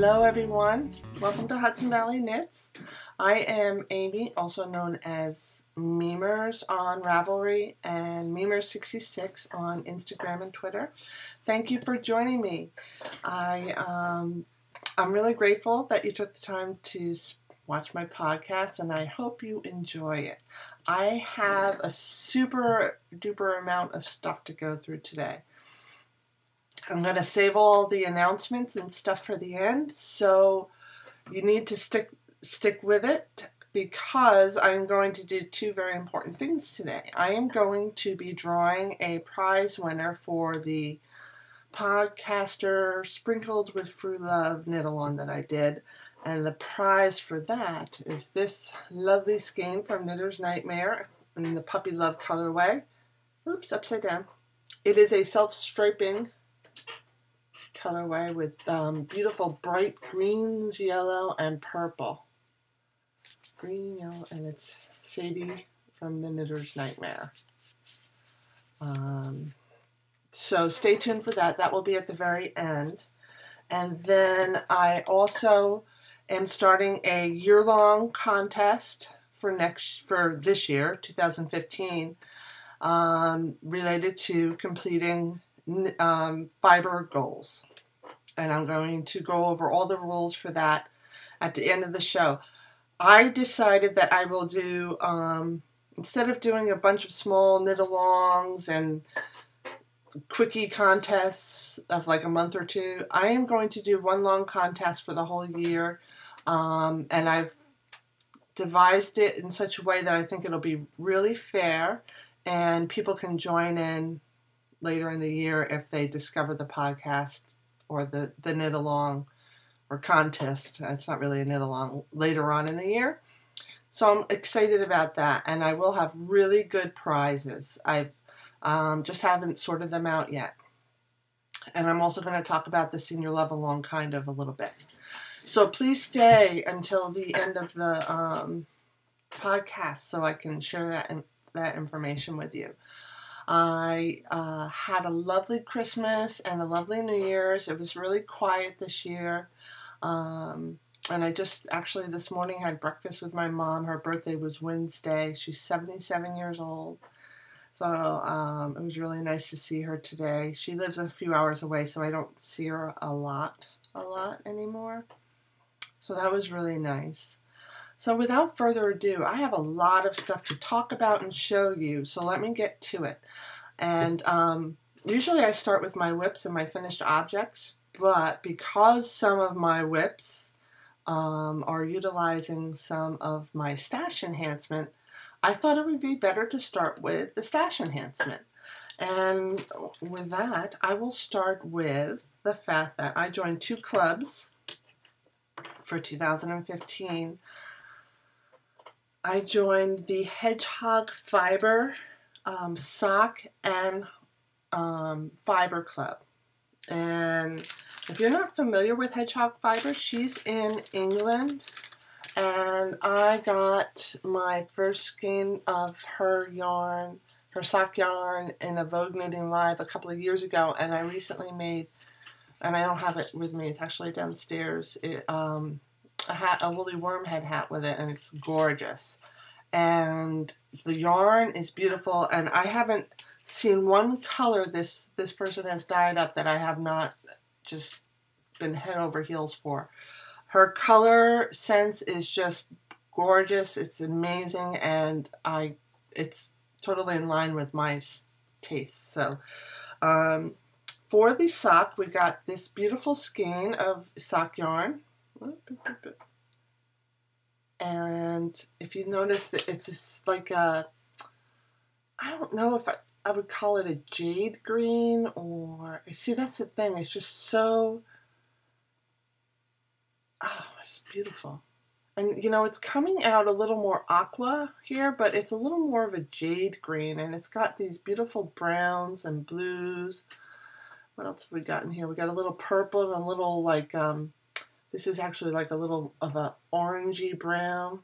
Hello everyone, welcome to Hudson Valley Knits. I am Amy, also known as Memers on Ravelry and Memers66 on Instagram and Twitter. Thank you for joining me. I'm really grateful that you took the time to watch my podcast, and I hope you enjoy it. I have a super duper amount of stuff to go through today. I'm going to save all the announcements and stuff for the end, so you need to stick with it because I'm going to do two very important things today. I am going to be drawing a prize winner for the Podcaster Sprinkled with Fruit Love knit-along that I did, and the prize for that is this lovely skein from Knitter's Nightmare in the Puppy Love colorway. Oops, upside down. It is a self-striping colorway with beautiful bright greens, yellow, and purple. Green, yellow, and it's Sadie from the Knitter's Nightmare. So stay tuned for that. That will be at the very end. And then I also am starting a year-long contest for this year, 2015, related to completing fiber goals. And I'm going to go over all the rules for that at the end of the show. I decided that I will do, instead of doing a bunch of small knit-alongs and quickie contests of like a month or two, I am going to do one long contest for the whole year. And I've devised it in such a way that I think it'll be really fair and people can join in later in the year if they discover the podcast or the knit-along or contest. It's not really a knit-along, later on in the year. So I'm excited about that, and I will have really good prizes. I've just haven't sorted them out yet. And I'm also going to talk about the senior love along kind of a little bit. So please stay until the end of the podcast so I can share that information with you. I had a lovely Christmas and a lovely New Year's. It was really quiet this year. And I just actually this morning had breakfast with my mom. Her birthday was Wednesday. She's 77 years old. So it was really nice to see her today. She lives a few hours away, so I don't see her a lot anymore. So that was really nice. So without further ado, I have a lot of stuff to talk about and show you, so let me get to it. And usually I start with my whips and my finished objects, but because some of my whips are utilizing some of my stash enhancement, I thought it would be better to start with the stash enhancement. And with that, I will start with the fact that I joined two clubs for 2015. I joined the Hedgehog Fiber Sock and Fiber Club. And if you're not familiar with Hedgehog Fiber, she's in England. And I got my first skein of her yarn, her sock yarn, in a Vogue Knitting Live a couple of years ago. And I recently made, and I don't have it with me, it's actually downstairs, a woolly worm head hat with it, and it's gorgeous. And the yarn is beautiful, and I haven't seen one color this person has dyed up that I have not just been head over heels for. Her color sense is just gorgeous. It's amazing, and it's totally in line with my taste. So for the sock, we got this beautiful skein of sock yarn. And if you notice that it's like a, I don't know if I would call it a jade green, or, see, that's the thing, it's just so, it's beautiful. And you know, it's coming out a little more aqua here, but it's a little more of a jade green, and it's got these beautiful browns and blues. What else have we got in here? We got a little purple and a little like, this is actually like a little of a orangey brown.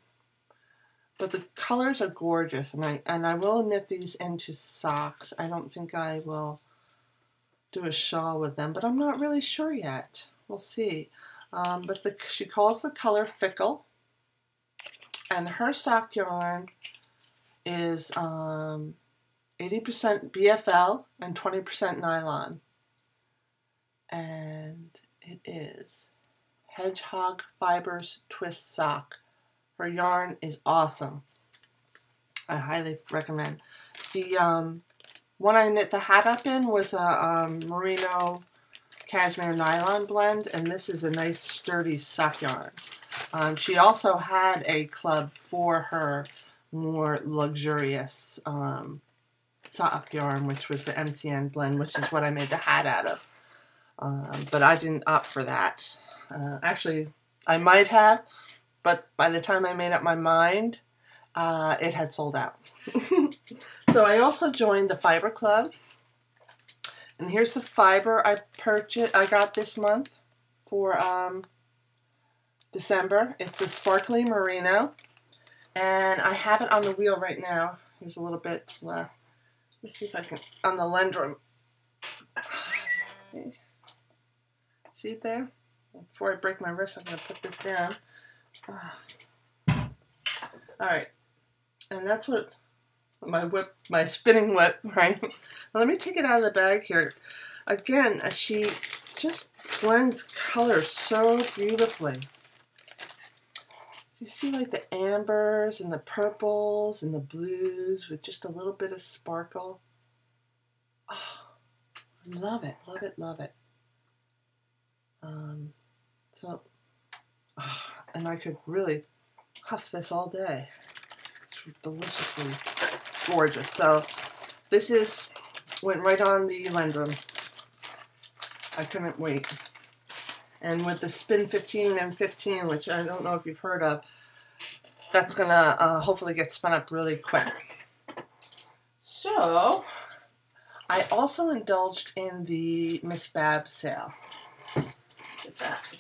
But the colors are gorgeous, and I will knit these into socks. I don't think I will do a shawl with them, but I'm not really sure yet. We'll see. But she calls the color Fickle, and her sock yarn is 80% BFL and 20% nylon, and it is Hedgehog Fibers Twist Sock. Her yarn is awesome. I highly recommend. The one I knit the hat up in was a merino cashmere nylon blend, and this is a nice sturdy sock yarn. She also had a club for her more luxurious sock yarn, which was the MCN blend, which is what I made the hat out of. But I didn't opt for that. Actually, I might have, but by the time I made up my mind, it had sold out. So I also joined the Fiber Club. And here's the fiber I got this month for December. It's a sparkly merino, and I have it on the wheel right now. There's a little bit left. Let me see if I can, on the Lendrum. See it there? Before I break my wrist, I'm going to put this down. Alright, and that's what my spinning whip, right? Now let me take it out of the bag here. Again, she just blends colors so beautifully. You see like the ambers and the purples and the blues with just a little bit of sparkle. Oh, love it, love it, love it. And I could really huff this all day. It's deliciously gorgeous. So this went right on the Lendrum. I couldn't wait. And with the Spin 15 and 15, which I don't know if you've heard of, that's gonna hopefully get spun up really quick. So I also indulged in the Miss Bab sale. Get that.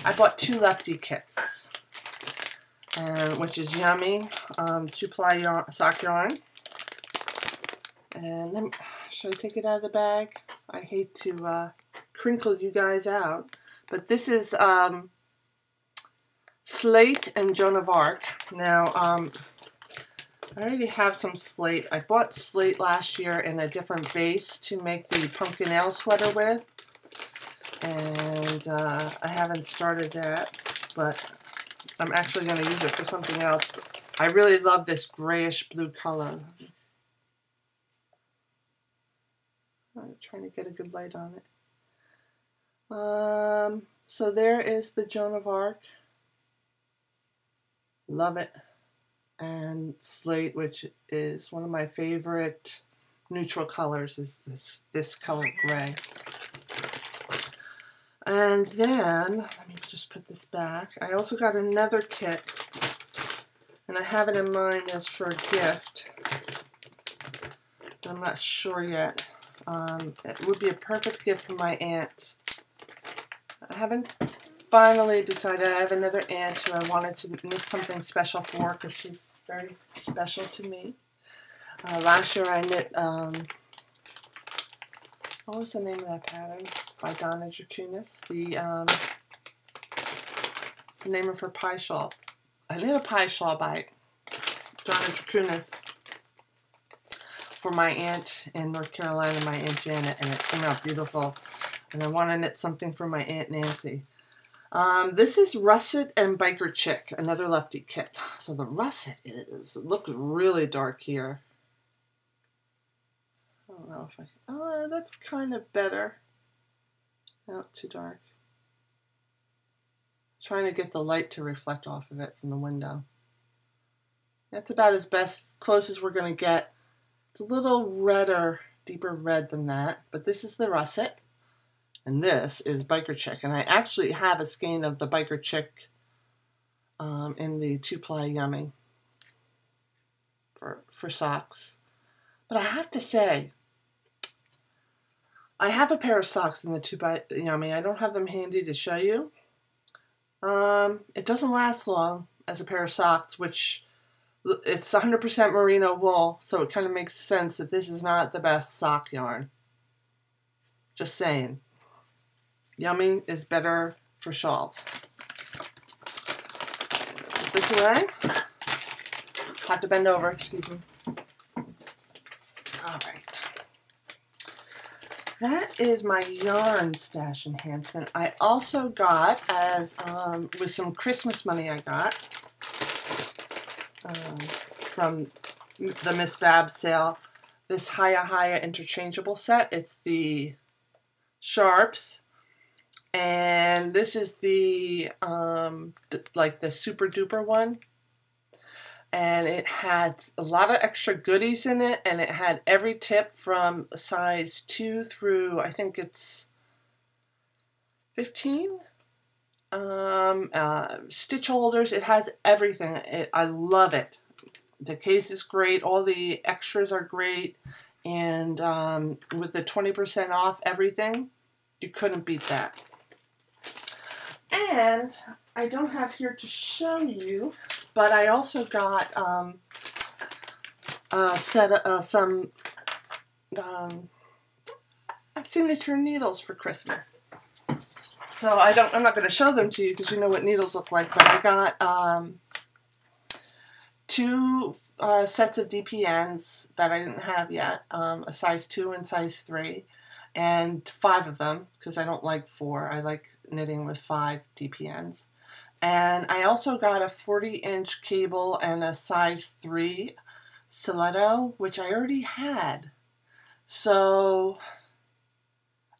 I bought 2 lefty kits, which is yummy, 2-ply sock yarn. And should I take it out of the bag? I hate to crinkle you guys out, but this is Slate and Joan of Arc. Now, I already have some Slate. I bought Slate last year in a different base to make the pumpkin ale sweater with, and I haven't started that, but I'm actually going to use it for something else. I really love this grayish blue color. I'm trying to get a good light on it. So there is the Joan of Arc. Love it. And Slate, which is one of my favorite neutral colors, is this color gray. And then, let me just put this back. I also got another kit, and I have it in mind as for a gift. I'm not sure yet. It would be a perfect gift for my aunt. I haven't finally decided. I have another aunt who I wanted to make something special for because she's very special to me. Last year I knit, what was the name of that pattern? By Donna Dracunis. The name of her pie shawl. I knit a pie shawl by Donna Dracunis for my aunt in North Carolina, my Aunt Janet, and it came out beautiful. And I want to knit something for my Aunt Nancy. This is Russet and Biker Chick, another lefty kit. So the Russet looks really dark here. I don't know if I can, oh, that's kind of better. Not too dark. Trying to get the light to reflect off of it from the window. That's about as close as we're going to get. It's a little redder, deeper red than that, but this is the Russet, and this is Biker Chick. And I actually have a skein of the Biker Chick in the 2-ply Yummy for socks. But I have to say, I have a pair of socks in the 2-ply Yummy. I don't have them handy to show you. It doesn't last long as a pair of socks, which it's 100% merino wool, so it kind of makes sense that this is not the best sock yarn. Just saying. Yummy is better for shawls. Put this away. Have to bend over, excuse me. All right. That is my yarn stash enhancement. I also got, as with some Christmas money I got from the Miss Babs sale, this Hiya Hiya interchangeable set. It's the Sharps, and this is the like the super duper one. And it had a lot of extra goodies in it, and it had every tip from size 2 through, I think it's 15. Stitch holders, it has everything. I love it. The case is great, all the extras are great, and with the 20% off everything, you couldn't beat that. And I don't have here to show you, but I also got some signature needles for Christmas. So I'm not going to show them to you because you know what needles look like, but I got 2 sets of DPNs that I didn't have yet, a size 2 and size 3, and 5 of them because I don't like 4. I like knitting with 5 DPNs. And I also got a 40-inch cable and a size 3 stiletto, which I already had. So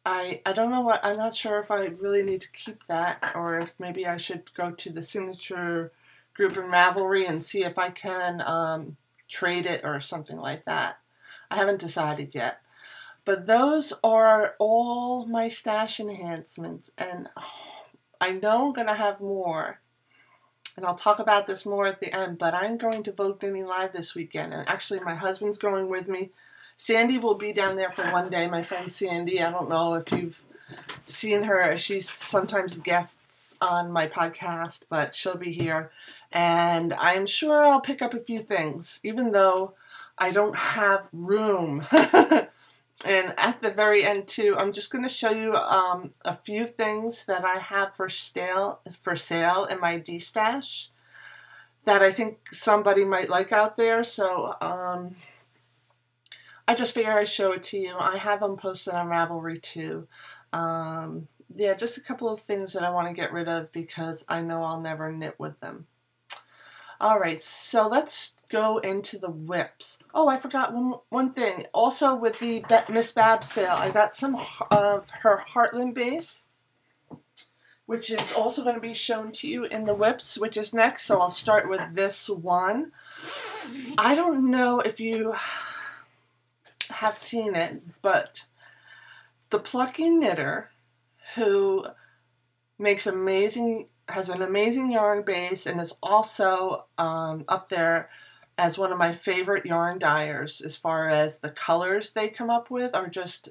I don't know what, I'm not sure if I really need to keep that or if maybe I should go to the signature group in Ravelry and see if I can trade it or something like that. I haven't decided yet. But those are all my stash enhancements, and I know I'm going to have more, and I'll talk about this more at the end, but I'm going to Vogue Knitting Live this weekend, and actually my husband's going with me. Sandy will be down there for one day, my friend Sandy. I don't know if you've seen her. She's sometimes guests on my podcast, but she'll be here, and I'm sure I'll pick up a few things, even though I don't have room. And at the very end too, I'm just going to show you a few things that I have for sale in my D-stash that I think somebody might like out there. So I just figure I'd show it to you. I have them posted on Ravelry too. Yeah, just a couple of things that I want to get rid of because I know I'll never knit with them. Alright, so let's go into the whips. Oh, I forgot one thing. Also with the Miss Babs sale, I got some of her Heartland base, which is also going to be shown to you in the whips, which is next. So I'll start with this one. I don't know if you have seen it, but the Plucky Knitter, who makes has an amazing yarn base and is also up there as one of my favorite yarn dyers as far as the colors they come up with are just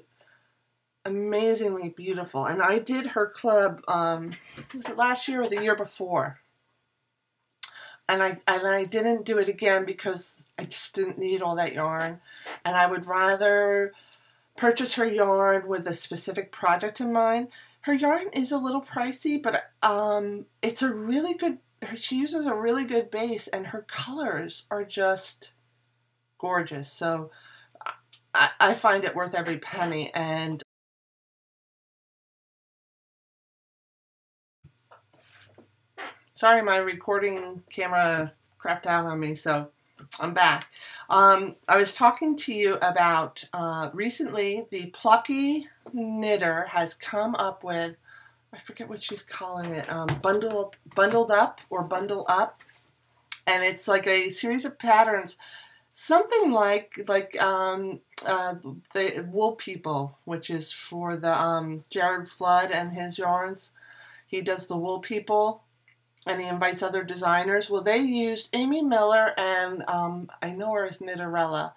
amazingly beautiful. And I did her club, was it last year or the year before? And I didn't do it again because I just didn't need all that yarn. And I would rather purchase her yarn with a specific project in mind. Her yarn is a little pricey, but it's a really good, she uses a really good base, and her colors are just gorgeous. So I find it worth every penny. And sorry, my recording camera crapped out on me, so I'm back. I was talking to you about recently the Plucky Knitter has come up with, I forget what she's calling it, bundled up or bundle up, and it's like a series of patterns, something like the Wool People, which is for the Jared Flood and his yarns. He does the Wool People, and he invites other designers. Well, they used Amy Miller and I know her as Knitterella.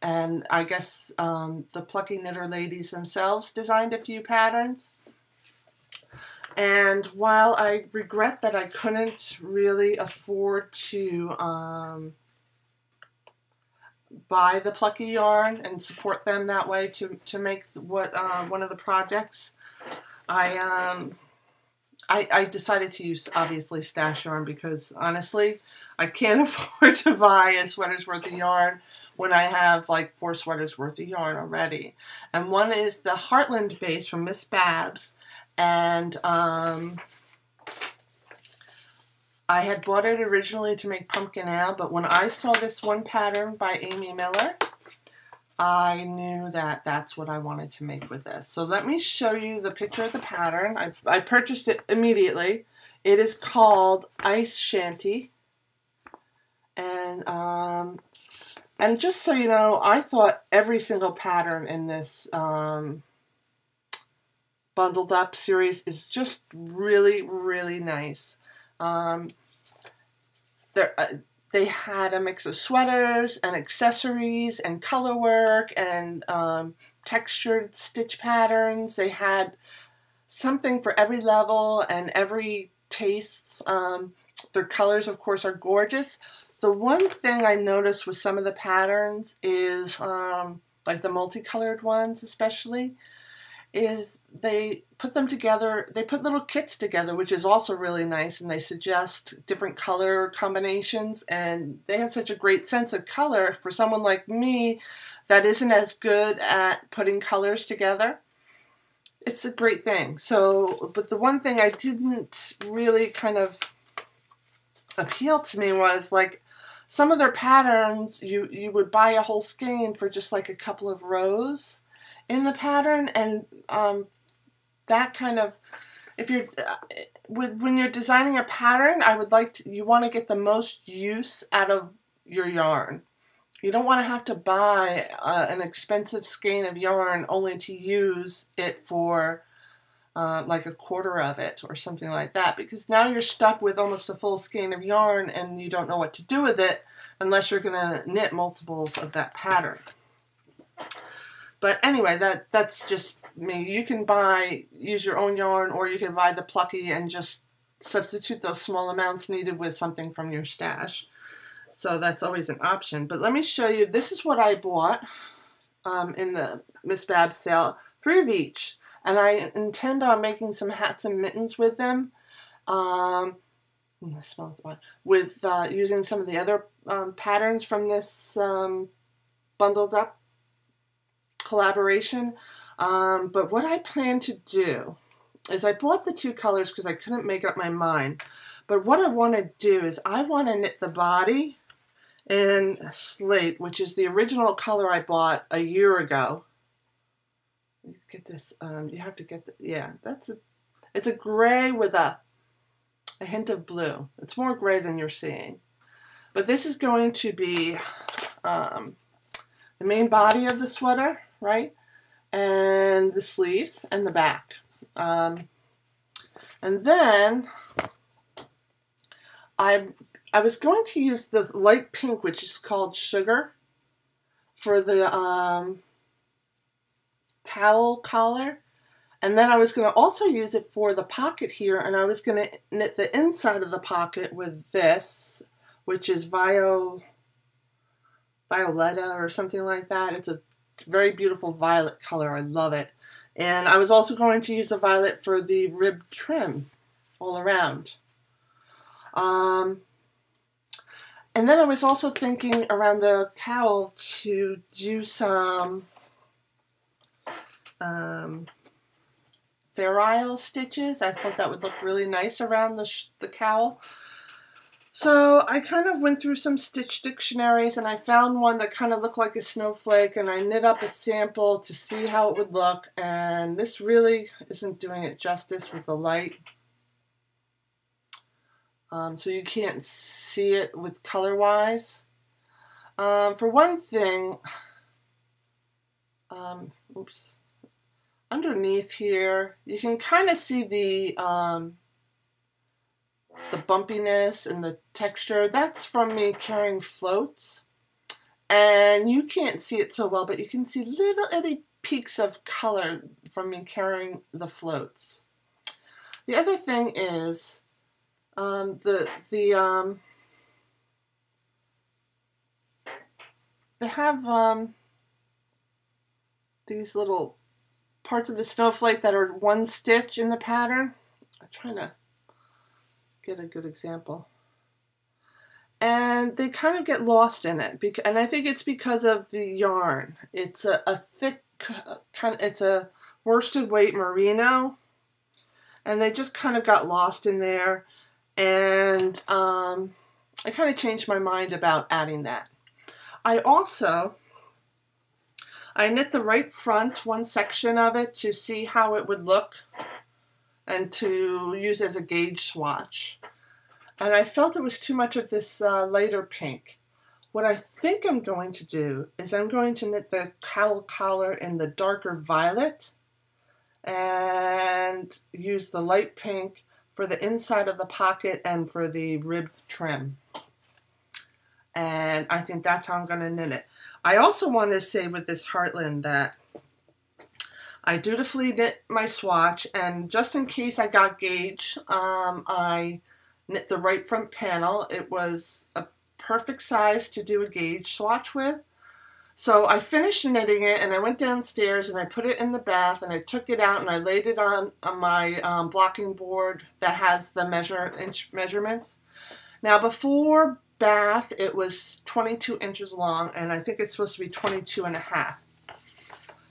And I guess the Plucky Knitter ladies themselves designed a few patterns. And while I regret that I couldn't really afford to buy the Plucky yarn and support them that way to make what one of the projects, I decided to use, obviously, stash yarn because, honestly, I can't afford to buy a sweater's worth of yarn when I have, like, 4 sweaters worth of yarn already. And one is the Heartland base from Miss Babs. And I had bought it originally to make pumpkin ale, but when I saw this one pattern by Amy Miller, I knew that that's what I wanted to make with this. So let me show you the picture of the pattern. I purchased it immediately. It is called Ice Shanty. And just so you know, I thought every single pattern in this bundled up series is just really, really nice. They had a mix of sweaters and accessories and color work and textured stitch patterns. They had something for every level and every taste. Their colors, of course, are gorgeous. The one thing I noticed with some of the patterns is, like the multicolored ones especially, is they put them together, they put little kits together, which is also really nice, and they suggest different color combinations, and they have such a great sense of color for someone like me that isn't as good at putting colors together. It's a great thing. So, but the one thing I didn't really kind of appeal to me was, like, some of their patterns, you would buy a whole skein for just like a couple of rows in the pattern, and that kind of, if you're when you're designing a pattern, I would like to, you want to get the most use out of your yarn. You don't want to have to buy an expensive skein of yarn only to use it for like a quarter of it or something like that, because now you're stuck with almost a full skein of yarn and you don't know what to do with it unless you're going to knit multiples of that pattern. But anyway, that's just me. You can use your own yarn, or you can buy the Plucky and just substitute those small amounts needed with something from your stash. So that's always an option. But let me show you, this is what I bought in the Miss Babs sale, 3 of each. And I intend on making some hats and mittens with them. With using some of the other patterns from this bundled up collaboration. But what I plan to do is, I bought the 2 colors because I couldn't make up my mind. But what I want to do is I want to knit the body in Slate, which is the original color I bought a year ago. Get this, you have to get the, yeah, it's a gray with a hint of blue. It's more gray than you're seeing. But this is going to be the main body of the sweater, right? And the sleeves and the back. And then I was going to use the light pink, which is called Sugar, for the cowl collar. And then I was going to also use it for the pocket here, and I was going to knit the inside of the pocket with this, which is Violetta or something like that. It's a very beautiful violet color. I love it. And I was also going to use the violet for the rib trim all around. And then I was also thinking around the cowl to do some Fair Isle stitches. I thought that would look really nice around the cowl. So I kind of went through some stitch dictionaries, and I found one that kind of looked like a snowflake, and I knit up a sample to see how it would look, and this really isn't doing it justice with the light. So you can't see it with color-wise. For one thing, underneath here, you can kind of see the bumpiness and the texture. That's from me carrying floats. And you can't see it so well, but you can see little itty peaks of color from me carrying the floats. The other thing is they have these little parts of the snowflake that are one stitch in the pattern. I'm trying to get a good example. And they kind of get lost in it, and I think it's because of the yarn. It's a thick it's a worsted weight merino, and they just kind of got lost in there. And I kind of changed my mind about adding that. I knit the right front, one section of it, to see how it would look and to use as a gauge swatch. And I felt it was too much of this lighter pink. What I think I'm going to do is I'm going to knit the cowl collar in the darker violet and use the light pink for the inside of the pocket and for the rib trim. And I think that's how I'm going to knit it. I also want to say with this Heartland that I dutifully knit my swatch, and just in case I got gauge, I knit the right front panel. It was a perfect size to do a gauge swatch with. So I finished knitting it, and I went downstairs and I put it in the bath, and I took it out and I laid it on my blocking board that has the inch measurements. Now before bath it was 22 inches long, and I think it's supposed to be 22 and a half.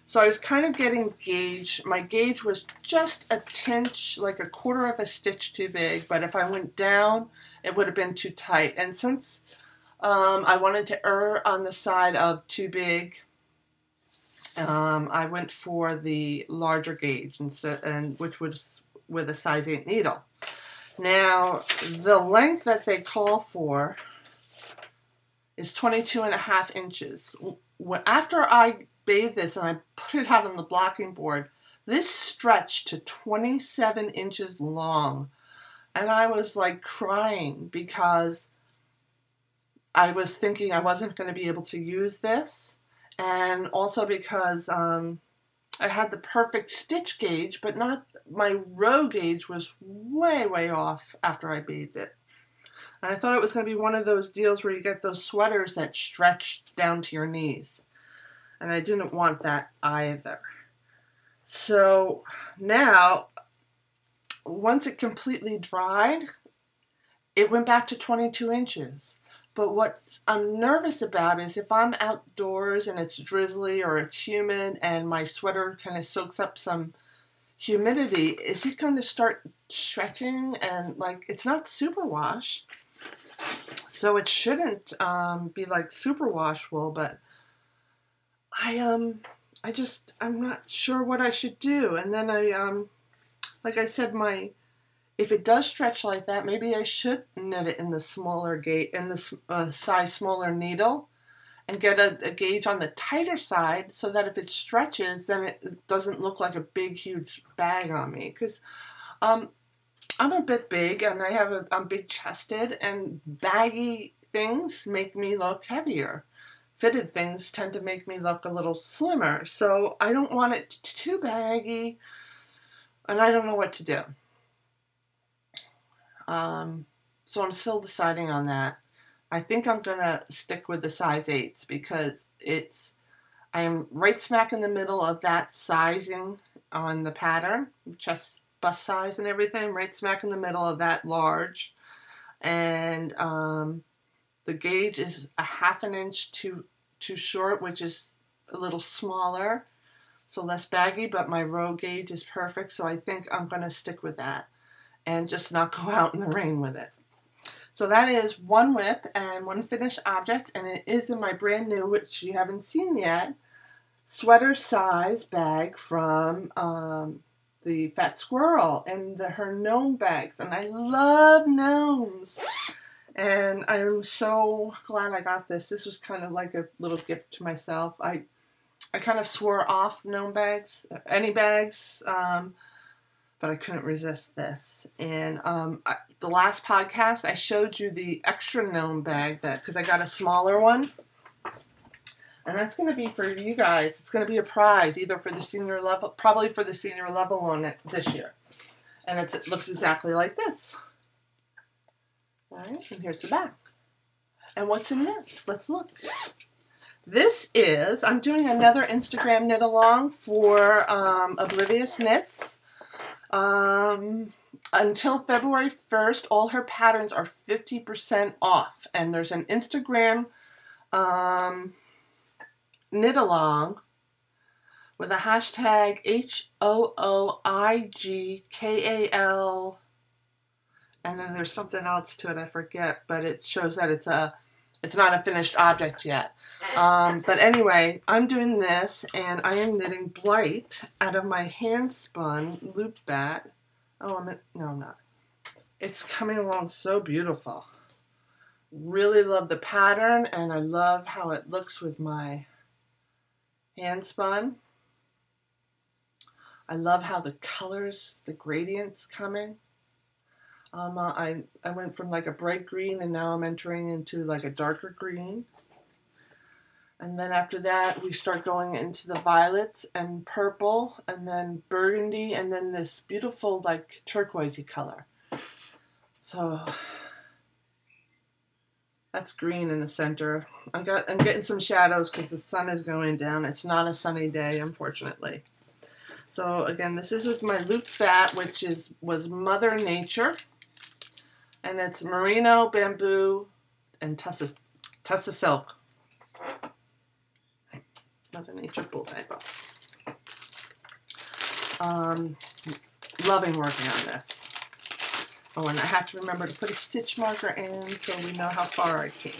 So I was kind of getting gauge. My gauge was just a tinge, like a quarter of a stitch too big, but if I went down, it would have been too tight. And since I wanted to err on the side of too big, I went for the larger gauge, which was with a size 8 needle. Now, the length that they call for is 22 and a half inches. After I bathed this and I put it out on the blocking board, this stretched to 27 inches long, and I was like crying because I was thinking I wasn't going to be able to use this, and also because I had the perfect stitch gauge, but not my row gauge was way off after I bathed it. And I thought it was going to be one of those deals where you get those sweaters that stretch down to your knees. And I didn't want that either. So now, once it completely dried, it went back to 22 inches. But what I'm nervous about is if I'm outdoors and it's drizzly or it's humid and my sweater kind of soaks up some humidity, is it going to start stretching? And like, it's not superwash, so it shouldn't be like superwash wool, but I'm not sure what I should do. And then like I said, if it does stretch like that, maybe I should knit it in the smaller gauge, in the size smaller needle, and get a gauge on the tighter side so that if it stretches, then it doesn't look like a big, huge bag on me. Because I'm a bit big, and I'm big chested, and baggy things make me look heavier. Fitted things tend to make me look a little slimmer, so I don't want it too baggy, and I don't know what to do. So I'm still deciding on that. I think I'm going to stick with the size 8s because I am right smack in the middle of that sizing on the pattern, chest, bust size and everything, right smack in the middle of that large. And the gauge is a ½ an inch too short, which is a little smaller, so less baggy, but my row gauge is perfect, so I think I'm going to stick with that and just not go out in the rain with it. So that is one WIP and one finished object, and it is in my brand new, which you haven't seen yet, sweater size bag from the Fat Squirrel and her gnome bags. And I love gnomes. And I'm so glad I got this. This was kind of like a little gift to myself. I kind of swore off gnome bags, any bags, but I couldn't resist this. And the last podcast, I showed you the extra gnome bag because I got a smaller one. And that's going to be for you guys. It's going to be a prize, either for the senior level, probably for the senior level on it this year. And it looks exactly like this. All right, and here's the back. And what's in this? Let's look. I'm doing another Instagram knit along for Oblivious Knits. Until February 1st, all her patterns are 50% off. And there's an Instagram knit along with a hashtag HOOIGKAL. And then there's something else to it, I forget, but it shows that it's not a finished object yet. But anyway, I'm doing this, and I am knitting Blight out of my hand-spun loop bat. Oh, no, I'm not. It's coming along so beautiful. Really love the pattern, and I love how it looks with my hand-spun. I love how the colors, the gradients coming. I went from like a bright green, and now I'm entering into like a darker green. And then after that, we start going into the violets and purple, and then burgundy, and then this beautiful like turquoisey color. So that's green in the center. I'm getting some shadows because the sun is going down. It's not a sunny day, unfortunately. So again, this is with my loop bat, which was Mother Nature. And it's merino, bamboo, and Tussa silk. Mother Nature bullseye bow. Loving working on this. Oh, and I have to remember to put a stitch marker in so we know how far I came.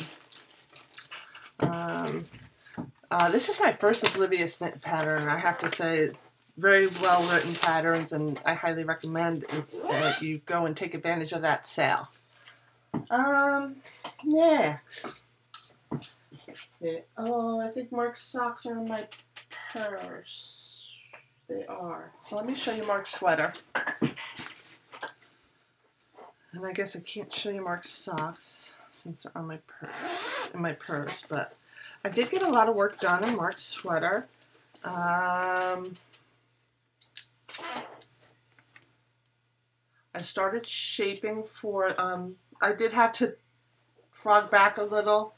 This is my first Oblivious knit pattern. I have to say, very well written patterns, and I highly recommend that you go and take advantage of that sale. Next. Oh, I think Mark's socks are in my purse. They are. So let me show you Mark's sweater. And I guess I can't show you Mark's socks since they're on my purse, but I did get a lot of work done on Mark's sweater. I started shaping for, I did have to frog back a little,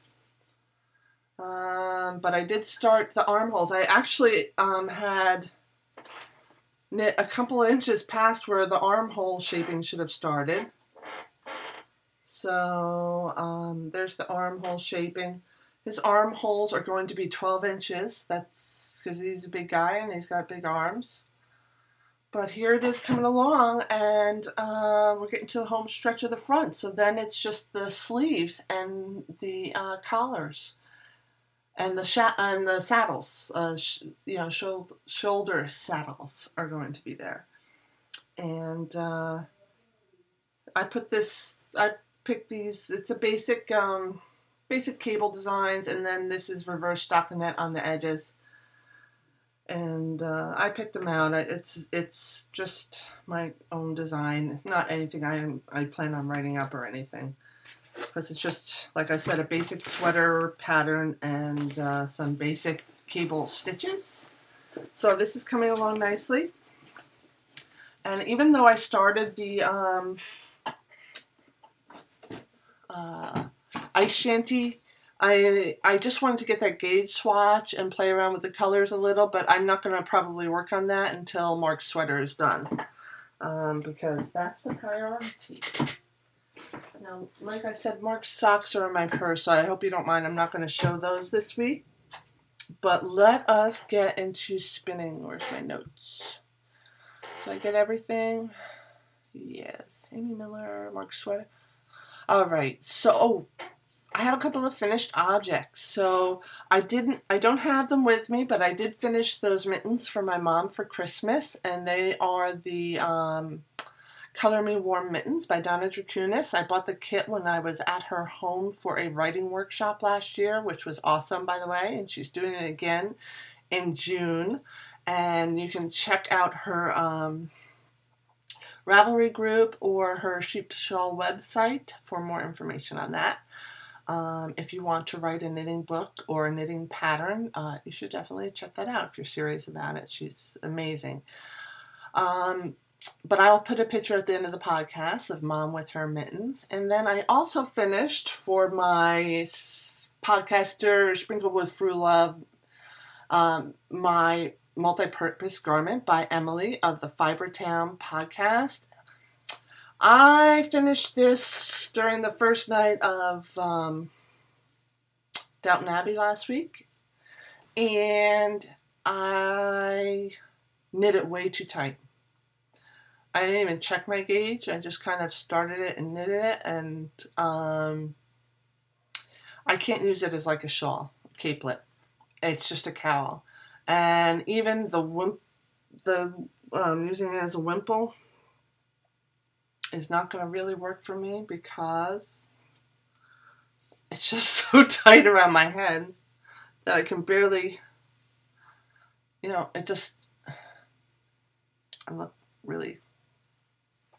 but I did start the armholes. I actually had knit a couple of inches past where the armhole shaping should have started. So there's the armhole shaping. His armholes are going to be 12 inches. That's because he's a big guy and he's got big arms. But here it is coming along, and we're getting to the home stretch of the front. So then it's just the sleeves and the collars and the saddles. Shoulder saddles are going to be there. And I picked these. It's a basic cable designs, and then this is reverse stockinette on the edges. And I picked them out. It's just my own design. It's not anything I plan on writing up or anything. Because it's just, like I said, a basic sweater pattern and some basic cable stitches. So this is coming along nicely. And even though I started the ice shanty, I just wanted to get that gauge swatch and play around with the colors a little, but I'm not going to probably work on that until Mark's sweater is done, because that's the priority. Now, like I said, Mark's socks are in my purse, so I hope you don't mind. I'm not going to show those this week, but let us get into spinning. Where's my notes? Did I get everything? Yes. Amy Miller, Mark's sweater. All right, so I have a couple of finished objects. So I don't have them with me, but I did finish those mittens for my mom for Christmas, and they are the Color Me Warm Mittens by Donna Dracunis. I bought the kit when I was at her home for a writing workshop last year, which was awesome, by the way, and she's doing it again in June. And you can check out her Ravelry group or her Sheep to Shawl website for more information on that. If you want to write a knitting book or a knitting pattern, you should definitely check that out if you're serious about it. She's amazing. But I'll put a picture at the end of the podcast of Mom with her mittens. And then I also finished for my podcaster, Sprinkled with Frou Love, my multi-purpose garment by Emily of the Fibertown podcast. I finished this during the first night of Downton Abbey last week, and I knit it way too tight. I didn't even check my gauge. I just kind of started it and knitted it, and I can't use it as like a shawl, capelet. It's just a cowl, and even using it as a wimple is not going to really work for me because it's just so tight around my head that I can barely, I look really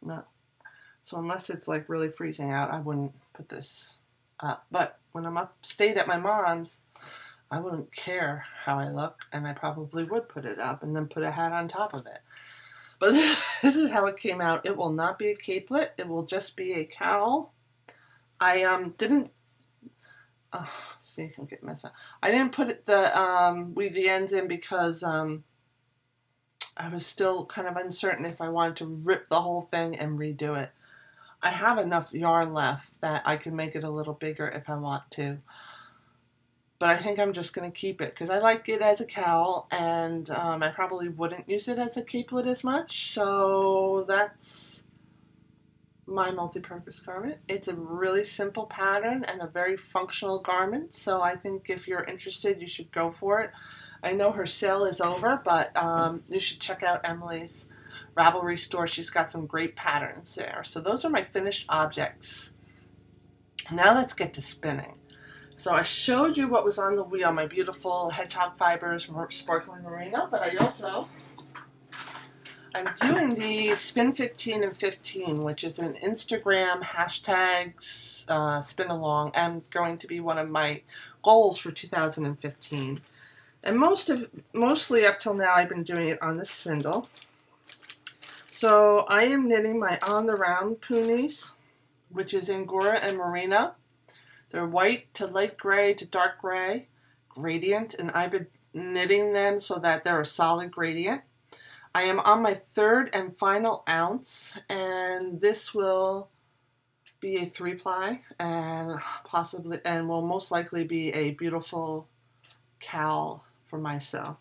not. So unless it's like really freezing out, I wouldn't put this up. But when I'm upstate at my mom's, I wouldn't care how I look, and I probably would put it up and then put a hat on top of it. But this is how it came out. It will not be a capelet. It will just be a cowl. I didn't. See, I can get messed up. I didn't put the weave the ends in because I was still kind of uncertain if I wanted to rip the whole thing and redo it. I have enough yarn left that I can make it a little bigger if I want to. But I think I'm just going to keep it because I like it as a cowl, and I probably wouldn't use it as a capelet as much. So that's my multi-purpose garment. It's a really simple pattern and a very functional garment. So I think if you're interested, you should go for it. I know her sale is over, but you should check out Emily's Ravelry store. She's got some great patterns there. So those are my finished objects. Now let's get to spinning. So I showed you what was on the wheel, my beautiful Hedgehog Fibers Sparkling Merino, but I'm doing the Spin 15 and 15, which is an Instagram hashtags spin along, and going to be one of my goals for 2015. And mostly up till now, I've been doing it on the spindle. So I am knitting my On the Round Punies, which is Angora and Merino. They're white to light gray to dark gray gradient, and I've been knitting them so that they're a solid gradient. I am on my third and final ounce, and this will be a 3-ply and will most likely be a beautiful cowl for myself.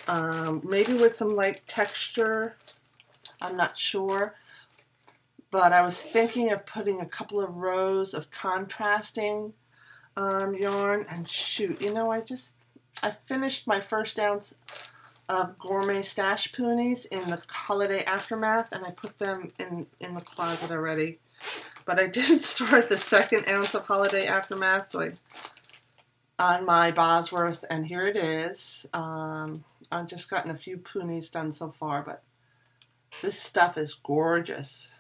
Maybe with some light texture, I'm not sure. But I was thinking of putting a couple of rows of contrasting yarn, and shoot, I finished my first ounce of Gourmet Stash Punies in the holiday aftermath, and I put them in the closet already. But I didn't start the second ounce of holiday aftermath, so on my Bosworth, and here it is. I've just gotten a few punies done so far, but this stuff is gorgeous.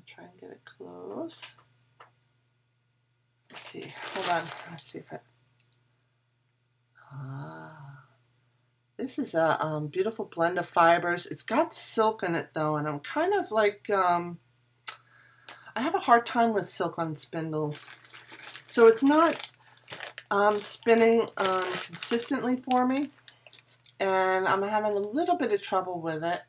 Try and get it close. Let's see. Hold on. Let's see if it. This is a beautiful blend of fibers. It's got silk in it though, and I'm kind of like I have a hard time with silk on spindles, so it's not spinning consistently for me, and I'm having a little bit of trouble with it.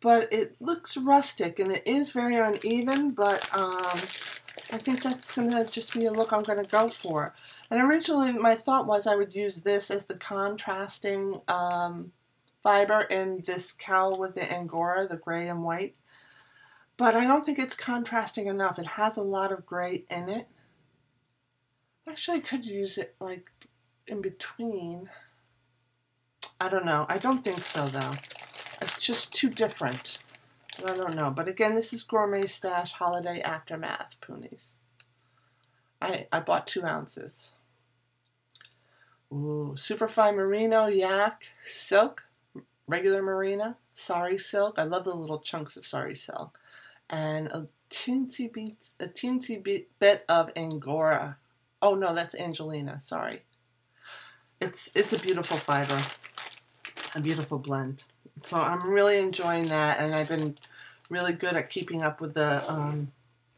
But it looks rustic, and it is very uneven, but I think that's going to just be a look I'm going to go for. And originally my thought was I would use this as the contrasting fiber in this cowl with the Angora, the gray and white. But I don't think it's contrasting enough. It has a lot of gray in it. Actually, I could use it like in between. I don't know. I don't think so, though. It's just too different. I don't know. But again, this is Gourmet Stash Holiday Aftermath Punies. I bought 2 ounces. Ooh, Superfine Merino, Yak, Silk, regular Merino, Sari Silk. I love the little chunks of Sari Silk. And a teensy bit of Angora. Oh no, that's Angelina, sorry. It's a beautiful fiber. A beautiful blend. So I'm really enjoying that, and I've been really good at keeping up with the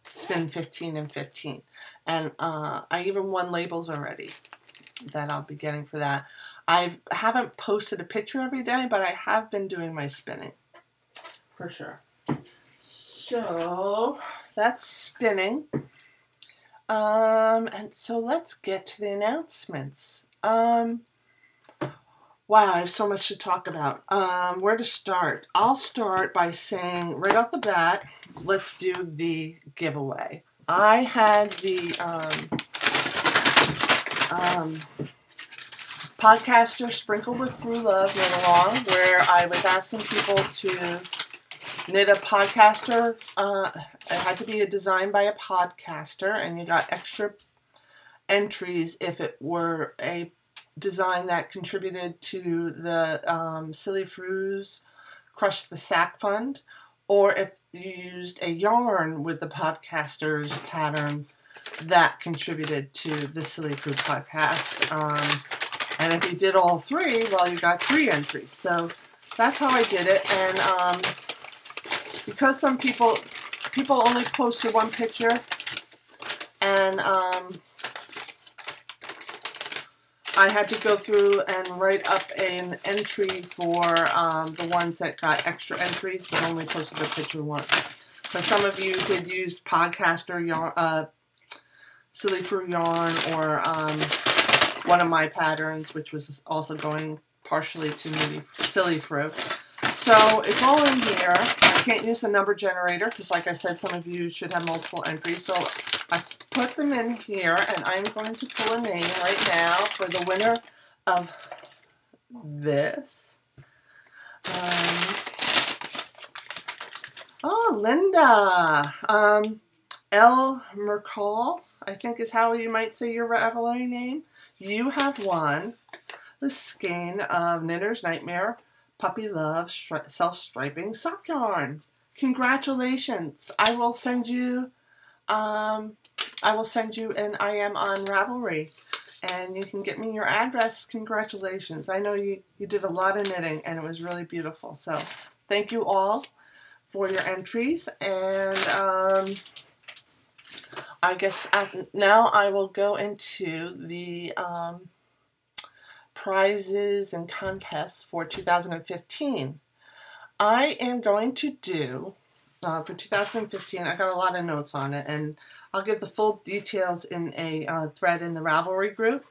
spin 15 and 15. And I even won labels already that I'll be getting for that. I haven't posted a picture every day, but I have been doing my spinning for sure. So that's spinning. And so let's get to the announcements. Wow, I have so much to talk about. Where to start? I'll start by saying right off the bat, let's do the giveaway. I had the Podcaster Sprinkled with Frou Love knit along, where I was asking people to knit a podcaster. It had to be a design by a podcaster, and you got extra entries if it were a design that contributed to the Silly Frou's Crush the Sack Fund, or if you used a yarn with the podcaster's pattern that contributed to the Silly Frou podcast. And if you did all three, well, you got 3 entries. So that's how I did it. And because some people only posted 1 picture, and I had to go through and write up an entry for the ones that got extra entries, but only posted a picture once. So some of you did use podcaster yarn, Silly Frou yarn, or one of my patterns, which was also going partially to Silly Frou. So it's all in here. I can't use the number generator because, like I said, some of you should have multiple entries. So I put them in here, and I'm going to pull a name right now for the winner of this. Oh, Linda. L. Mercall, I think is how you might say your Ravelry name. You have won the skein of Knitter's Nightmare Puppy Love Self-Striping Sock Yarn. Congratulations. I will send you an I am on Ravelry, and you can get me your address. Congratulations. I know you did a lot of knitting, and it was really beautiful. So thank you all for your entries, and I guess now I will go into the prizes and contests for 2015. I am going to do, for 2015, I got a lot of notes on it, and I'll give the full details in a thread in the Ravelry group.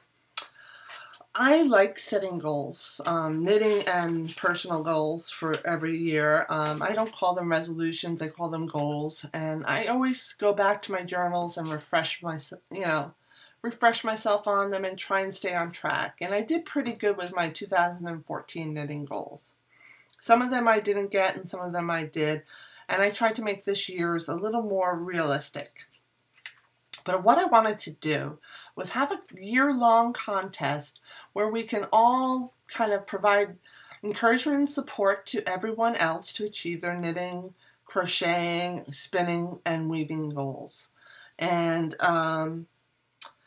I like setting goals, knitting and personal goals for every year. I don't call them resolutions, I call them goals, and I always go back to my journals and refresh myself on them and try and stay on track. And I did pretty good with my 2014 knitting goals. Some of them I didn't get and some of them I did, and I tried to make this year's a little more realistic. But what I wanted to do was have a year-long contest where we can all kind of provide encouragement and support to everyone else to achieve their knitting, crocheting, spinning, and weaving goals. And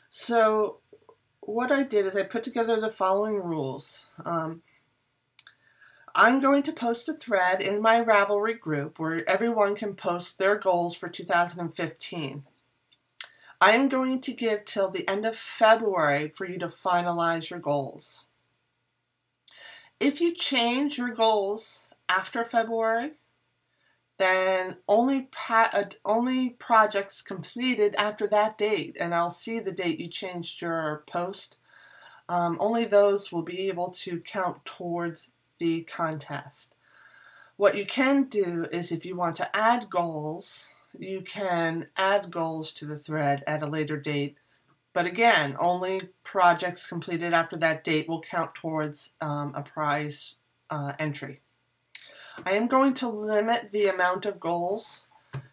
so what I did is I put together the following rules. I'm going to post a thread in my Ravelry group where everyone can post their goals for 2015. I am going to give till the end of February for you to finalize your goals. If you change your goals after February, then only projects completed after that date, and I'll see the date you changed your post, only those will be able to count towards the contest. What you can do is if you want to add goals, you can add goals to the thread at a later date. But again, only projects completed after that date will count towards a prize entry. I am going to limit the amount of goals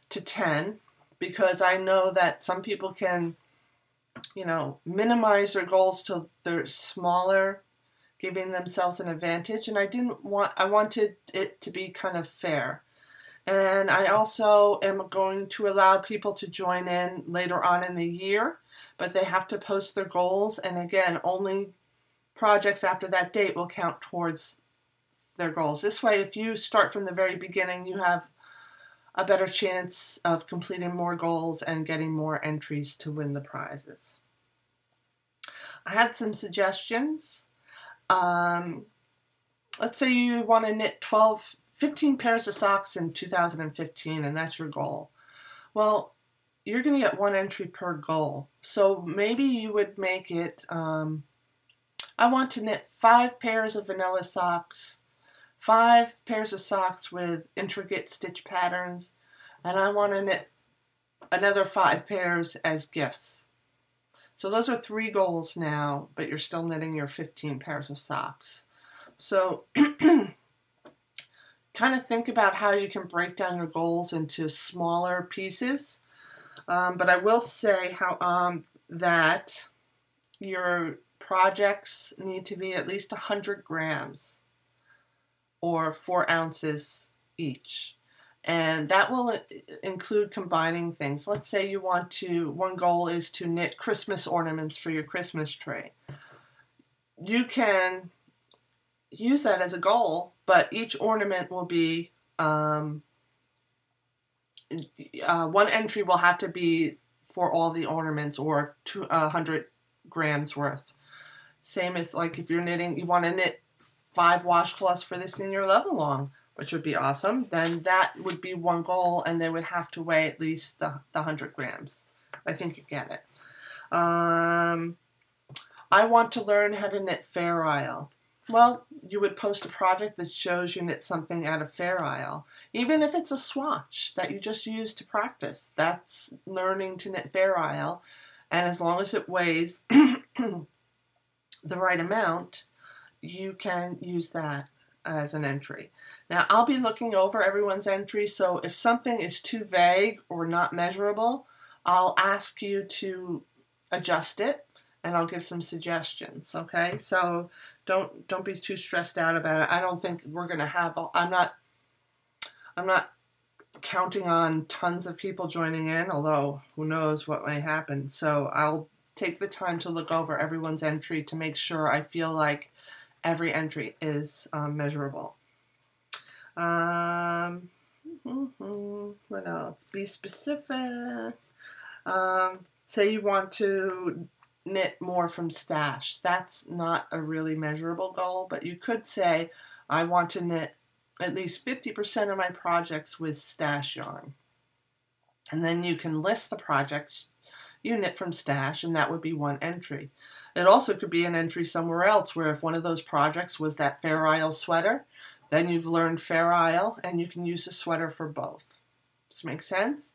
to 10 because I know that some people can, minimize their goals till they're smaller, giving themselves an advantage. And I wanted it to be kind of fair. And I also am going to allow people to join in later on in the year, but they have to post their goals. And again, only projects after that date will count towards their goals. This way, if you start from the very beginning, you have a better chance of completing more goals and getting more entries to win the prizes. I had some suggestions. Let's say you want to knit 15 pairs of socks in 2015, and that's your goal. Well, you're going to get 1 entry per goal. So maybe you would make it, I want to knit 5 pairs of vanilla socks, 5 pairs of socks with intricate stitch patterns, and I want to knit another 5 pairs as gifts. So those are 3 goals now, but you're still knitting your 15 pairs of socks. So kind of think about how you can break down your goals into smaller pieces. But I will say that your projects need to be at least 100 grams or 4 ounces each. And that will include combining things. Let's say you want to, one goal is to knit Christmas ornaments for your Christmas tree. You can use that as a goal, but each ornament will be, one entry will have to be for all the ornaments or 100 grams worth. Same as like if you're knitting, you want to knit 5 washcloths for the senior love along, which would be awesome, then that would be one goal, and they would have to weigh at least the 100 grams. I think you get it. I want to learn how to knit Fair Isle. Well, you would post a project that shows you knit something out of Fair Isle. Even if it's a swatch that you just use to practice, that's learning to knit Fair Isle. And as long as it weighs the right amount, you can use that as an entry. Now, I'll be looking over everyone's entry, so if something is too vague or not measurable, I'll ask you to adjust it, and I'll give some suggestions, okay? So don't be too stressed out about it. I don't think we're going to have, I'm not counting on tons of people joining in, although who knows what may happen. So I'll take the time to look over everyone's entry to make sure I feel like every entry is measurable. What else? Be specific. Say you want to knit more from stash. That's not a really measurable goal, but you could say, I want to knit at least 50% of my projects with stash yarn. And then you can list the projects you knit from stash, and that would be one entry. It also could be an entry somewhere else, where if one of those projects was that Fair Isle sweater, then you've learned Fair Isle, and you can use the sweater for both. Does this make sense?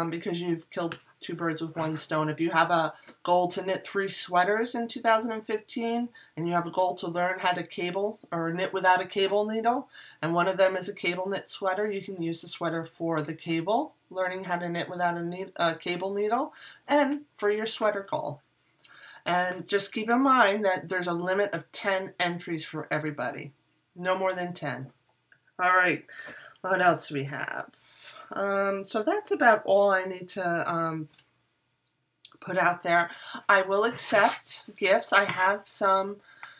Because you've killed 2 birds with 1 stone. If you have a goal to knit 3 sweaters in 2015, and you have a goal to learn how to cable or knit without a cable needle, and one of them is a cable knit sweater, you can use the sweater for the cable, learning how to knit without a cable needle, and for your sweater goal. And just keep in mind that there's a limit of 10 entries for everybody. No more than 10. All right. What else do we have? So that's about all I need to put out there. I will accept gifts. I have some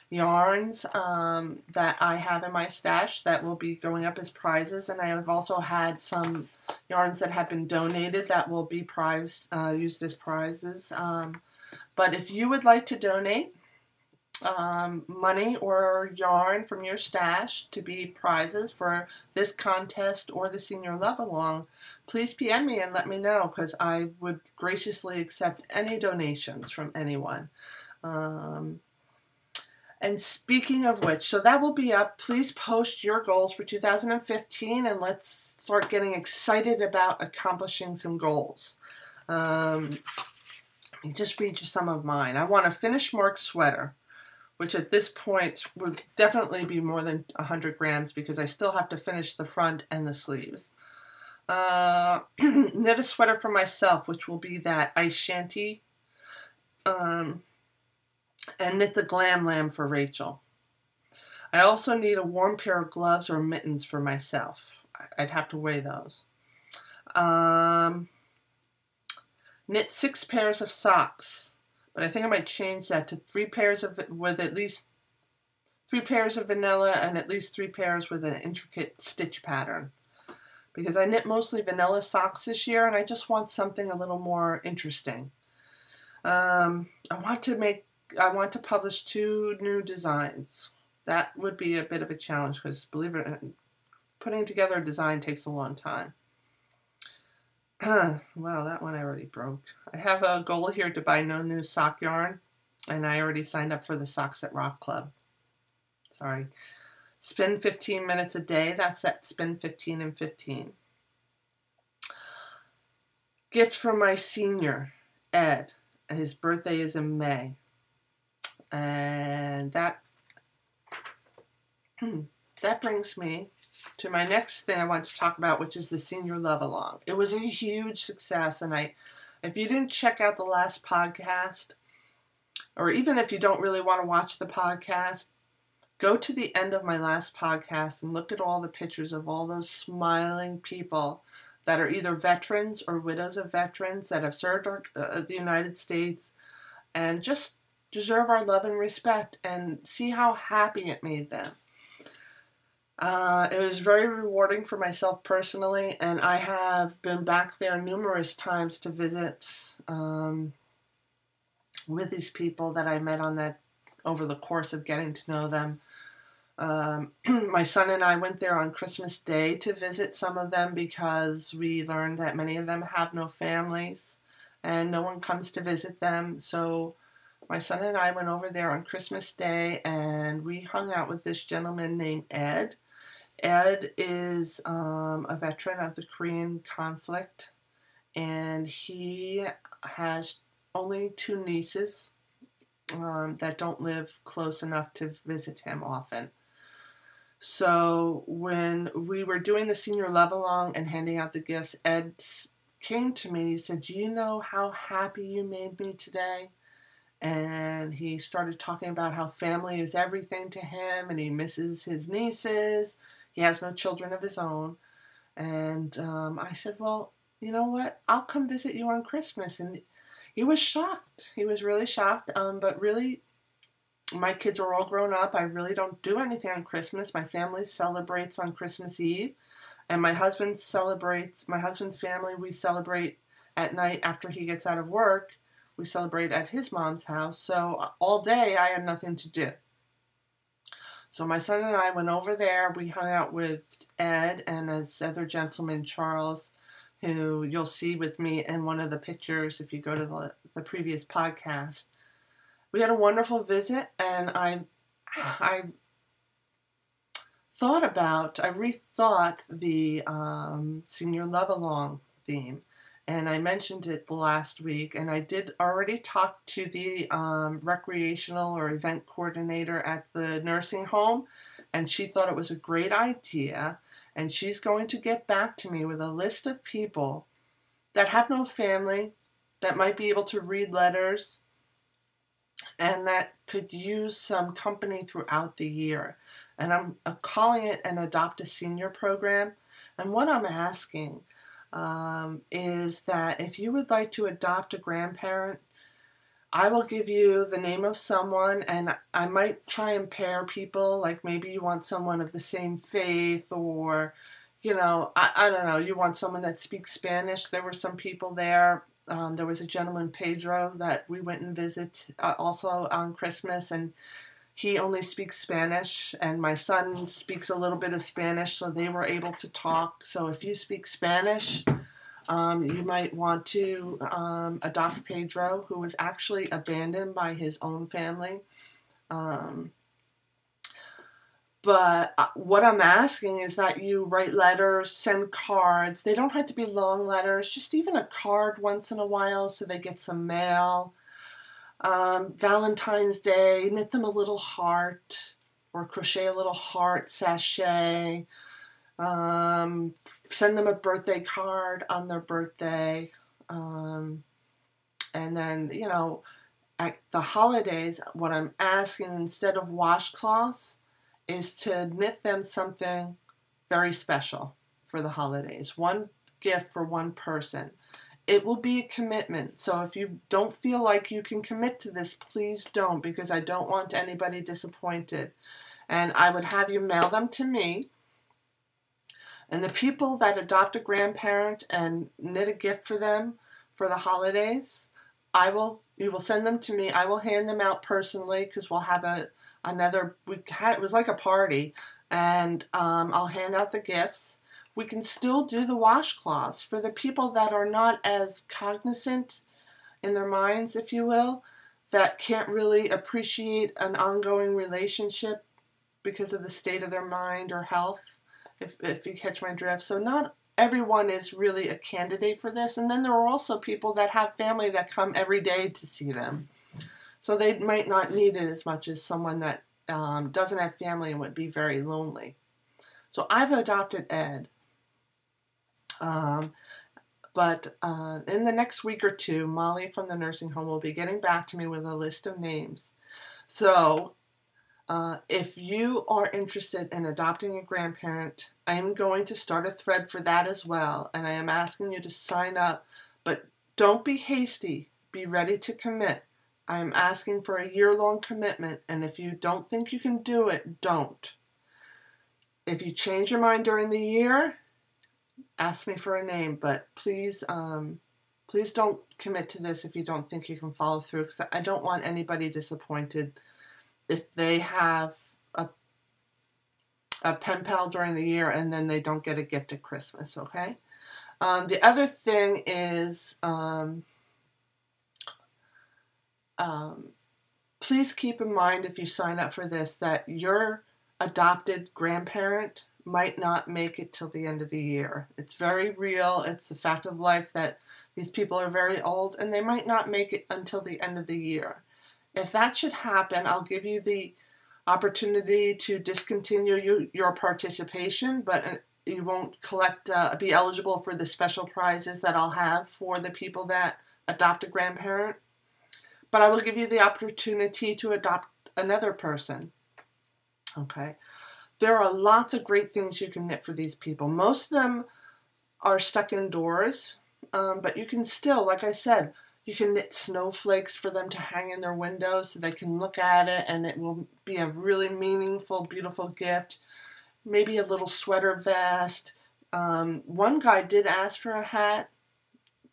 yarns that I have in my stash that will be going up as prizes, and I have also had some yarns that have been donated that will be prized, used as prizes. But if you would like to donate money or yarn from your stash to be prizes for this contest or the Senior Love Along, please PM me and let me know, because I would graciously accept any donations from anyone. And speaking of which, so that will be up. Please post your goals for 2015, and let's start getting excited about accomplishing some goals. Let me just read you some of mine. I want a finished mark sweater, which at this point would definitely be more than 100 grams because I still have to finish the front and the sleeves. Knit a sweater for myself, which will be that ice shanty, and knit the Glam Lamb for Rachel. I also need a warm pair of gloves or mittens for myself. I'd have to weigh those. Knit 6 pairs of socks. But I think I might change that to 3 pairs with at least 3 pairs of vanilla and at least 3 pairs with an intricate stitch pattern. because I knit mostly vanilla socks this year and I just want something a little more interesting. I want to publish 2 new designs. That would be a bit of a challenge because, believe it or not, putting together a design takes a long time. Well, that one I already broke. I have a goal here to buy no new sock yarn, and I already signed up for the Socks That Rock Club. Sorry. Spin 15 minutes a day. That's at Spin 15 and 15. Gift from my senior, Ed. His birthday is in May. And that brings me to my next thing I want to talk about, which is the Senior Love Along. It was a huge success, and if you didn't check out the last podcast, or even if you don't really want to watch the podcast, go to the end of my last podcast and look at all the pictures of all those smiling people that are either veterans or widows of veterans that have served the United States and just deserve our love and respect, and see how happy it made them. It was very rewarding for myself personally, and I have been back there numerous times to visit with these people that I met over the course of getting to know them. My son and I went there on Christmas Day to visit some of them because we learned that many of them have no families and no one comes to visit them. So my son and I went over there on Christmas Day and we hung out with this gentleman named Ed. Ed is a veteran of the Korean conflict, and he has only 2 nieces that don't live close enough to visit him often. So when we were doing the Senior Love Along and handing out the gifts, Ed came to me and he said, "Do you know how happy you made me today?" And he started talking about how family is everything to him and he misses his nieces. He has no children of his own. And I said, "Well, you know what? I'll come visit you on Christmas." And he was shocked. He was really shocked. But really, my kids are all grown up. I really don't do anything on Christmas. My family celebrates on Christmas Eve. And my husband's family, we celebrate at night after he gets out of work. We celebrate at his mom's house. So all day I had nothing to do. So my son and I went over there. We hung out with Ed and this other gentleman, Charles, who you'll see with me in one of the pictures if you go to the previous podcast. We had a wonderful visit, and I rethought the Senior Love Along theme, and I mentioned it last week, and I did already talk to the recreational or event coordinator at the nursing home, and she thought it was a great idea, and she's going to get back to me with a list of people that have no family, that might be able to read letters, and that could use some company throughout the year. And I'm calling it an Adopt a Senior program. And what I'm asking is that if you would like to adopt a grandparent, I will give you the name of someone, and I might try and pair people, like maybe you want someone of the same faith, or, I don't know, you want someone that speaks Spanish. There were some people there. There was a gentleman, Pedro, that we went and visit also on Christmas, and he only speaks Spanish, and my son speaks a little bit of Spanish, so they were able to talk. So if you speak Spanish, you might want to adopt Pedro, who was actually abandoned by his own family. But what I'm asking is that you write letters, send cards. They don't have to be long letters, just even a card once in a while so they get some mail. Valentine's Day, knit them a little heart or crochet a little heart sachet. Send them a birthday card on their birthday. And then, at the holidays, what I'm asking instead of washcloths is to knit them something very special for the holidays. One gift for one person. It will be a commitment. So if you don't feel like you can commit to this, please don't, because I don't want anybody disappointed. And I would have you mail them to me. And the people that adopt a grandparent and knit a gift for them for the holidays, you will send them to me. I will hand them out personally because we'll have it was like a party, and I'll hand out the gifts. We can still do the washcloths for the people that are not as cognizant in their minds, if you will, that can't really appreciate an ongoing relationship because of the state of their mind or health, if you catch my drift. So not everyone is really a candidate for this. And then there are also people that have family that come every day to see them. So they might not need it as much as someone that doesn't have family and would be very lonely. So I've adopted Ed. But in the next week or two, Molly from the nursing home will be getting back to me with a list of names. So if you are interested in adopting a grandparent, I am going to start a thread for that as well. And I am asking you to sign up. But don't be hasty. Be ready to commit. I am asking for a year-long commitment. And if you don't think you can do it, don't. If you change your mind during the year, ask me for a name, but please don't commit to this if you don't think you can follow through, because I don't want anybody disappointed if they have a pen pal during the year and then they don't get a gift at Christmas, okay? The other thing is, please keep in mind if you sign up for this that your adopted grandparent might not make it till the end of the year. It's very real. It's the fact of life that these people are very old and they might not make it until the end of the year. If that should happen, I'll give you the opportunity to discontinue your participation, but you won't be eligible for the special prizes that I'll have for the people that adopt a grandparent. But I will give you the opportunity to adopt another person. Okay. There are lots of great things you can knit for these people. Most of them are stuck indoors, but you can still, like I said, you can knit snowflakes for them to hang in their windows so they can look at it and it will be a really meaningful, beautiful gift. Maybe a little sweater vest. One guy did ask for a hat,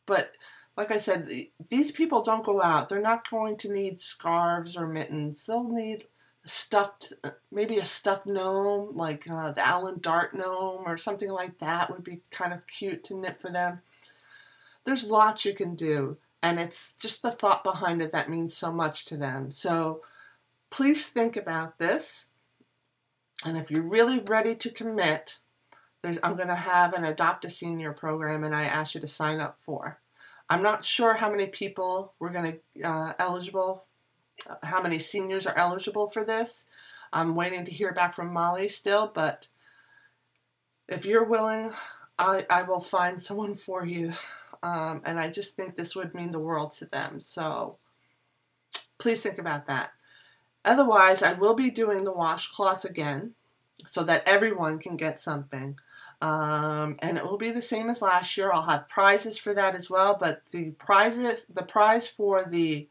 but like I said, these people don't go out. They're not going to need scarves or mittens. They'll need maybe a stuffed gnome, like the Alan Dart gnome or something like that would be kind of cute to knit for them. There's lots you can do, and it's just the thought behind it that means so much to them. So please think about this, and if you're really ready to commit, I'm going to have an Adopt a Senior program, and I ask you to sign up for. I'm not sure how many people we're going to how many seniors are eligible for this. I'm waiting to hear back from Molly still, but if you're willing, I will find someone for you. And I just think this would mean the world to them. So please think about that. Otherwise, I will be doing the washcloths again so that everyone can get something. And it will be the same as last year. I'll have prizes for that as well, but the prize for the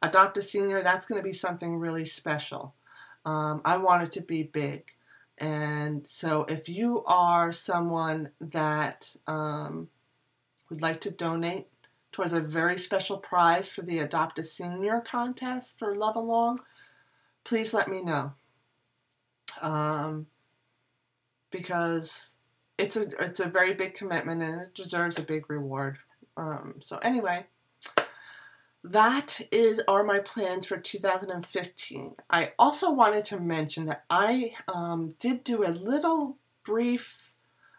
Adopt a Senior, that's going to be something really special. I want it to be big. And so if you are someone that would like to donate towards a very special prize for the Adopt a Senior contest for Love Along, please let me know. Because it's a very big commitment and it deserves a big reward. So anyway, that are my plans for 2015. I also wanted to mention that I did do a little brief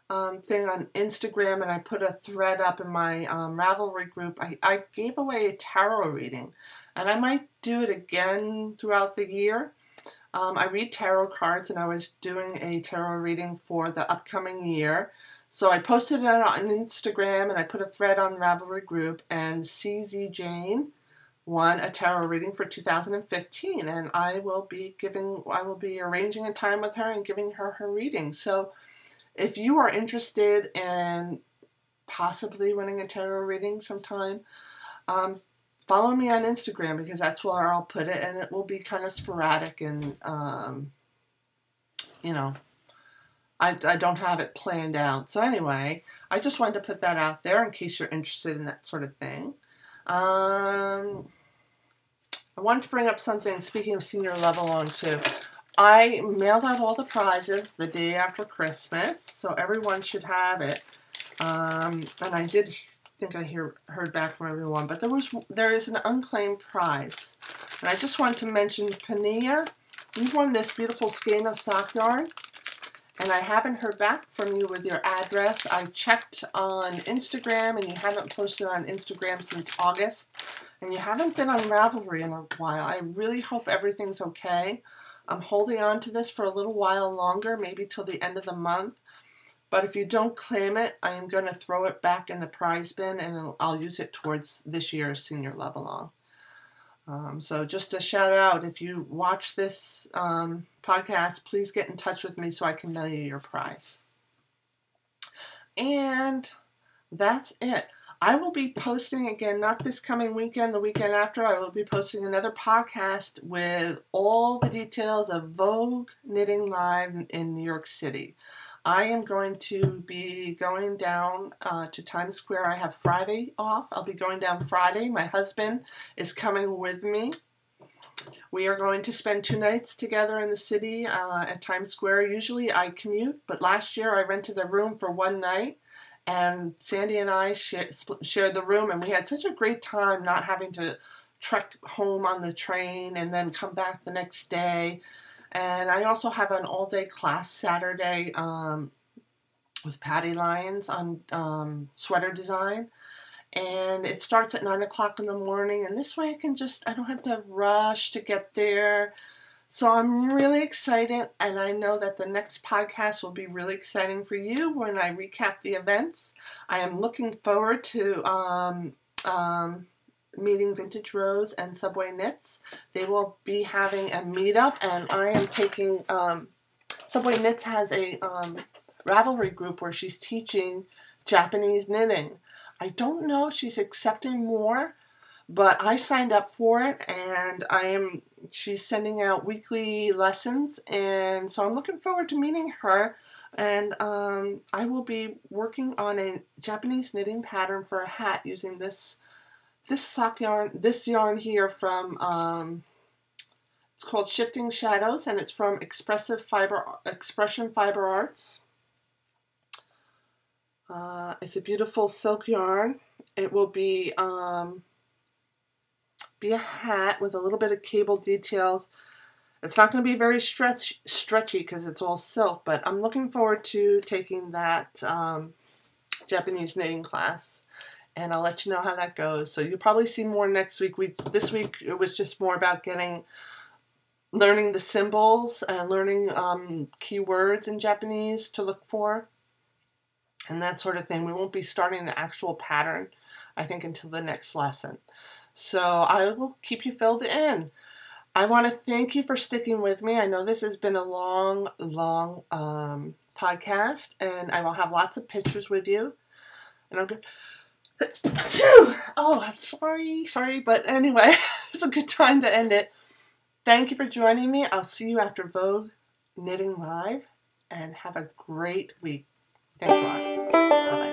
thing on Instagram, and I put a thread up in my Ravelry group. I gave away a tarot reading, and I might do it again throughout the year. I read tarot cards, and I was doing a tarot reading for the upcoming year. So I posted it on Instagram, and I put a thread on the Ravelry group, and CZ Jane won a tarot reading for 2015, and I will be arranging a time with her and giving her her reading. So if you are interested in possibly winning a tarot reading sometime, follow me on Instagram, because that's where I'll put it, and it will be kind of sporadic and, I don't have it planned out. So anyway, I just wanted to put that out there in case you're interested in that sort of thing. I wanted to bring up something, speaking of Senior Level On too. I mailed out all the prizes the day after Christmas, so everyone should have it. And I did think I heard back from everyone, but there is an unclaimed prize. And I just wanted to mention, Pania, you won this beautiful skein of sock yarn, and I haven't heard back from you with your address. I checked on Instagram, and you haven't posted on Instagram since August, and you haven't been on Ravelry in a while. I really hope everything's okay. I'm holding on to this for a little while longer, maybe till the end of the month. But if you don't claim it, I am going to throw it back in the prize bin, and I'll use it towards this year's Senior Level On. So just a shout out, if you watch this podcast, please get in touch with me so I can mail you your prize. And that's it. I will be posting again, not this coming weekend, the weekend after. I will be posting another podcast with all the details of Vogue Knitting Live in New York City. I am going to be going down to Times Square. I have Friday off. I'll be going down Friday. My husband is coming with me. We are going to spend 2 nights together in the city at Times Square. Usually I commute, but last year I rented a room for 1 night, and Sandy and I shared the room, and we had such a great time not having to trek home on the train and then come back the next day. And I also have an all-day class Saturday with Patty Lyons on sweater design. And it starts at 9 o'clock in the morning. And this way I don't have to rush to get there. So I'm really excited. And I know that the next podcast will be really exciting for you when I recap the events. I am looking forward to meeting Vintage Rose and Subway Knits. They will be having a meetup, and I am taking, Subway Knits has a Ravelry group where she's teaching Japanese knitting. I don't know if she's accepting more, but I signed up for it, and she's sending out weekly lessons, and so I'm looking forward to meeting her. And I will be working on a Japanese knitting pattern for a hat using this sock yarn, this yarn here from, it's called Shifting Shadows, and it's from Expression Fiber Arts. It's a beautiful silk yarn. It will be a hat with a little bit of cable details. It's not going to be very stretchy because it's all silk, but I'm looking forward to taking that Japanese knitting class. And I'll let you know how that goes. So you'll probably see more next week. This week it was just more about learning the symbols and learning keywords in Japanese to look for and that sort of thing. We won't be starting the actual pattern, I think, until the next lesson. So I will keep you filled in. I want to thank you for sticking with me. I know this has been a long podcast, and I will have lots of pictures with you. And I'm good. Oh, I'm sorry, but anyway, it's a good time to end it. Thank you for joining me. I'll see you after Vogue Knitting Live, and have a great week. Thanks a lot. Bye-bye.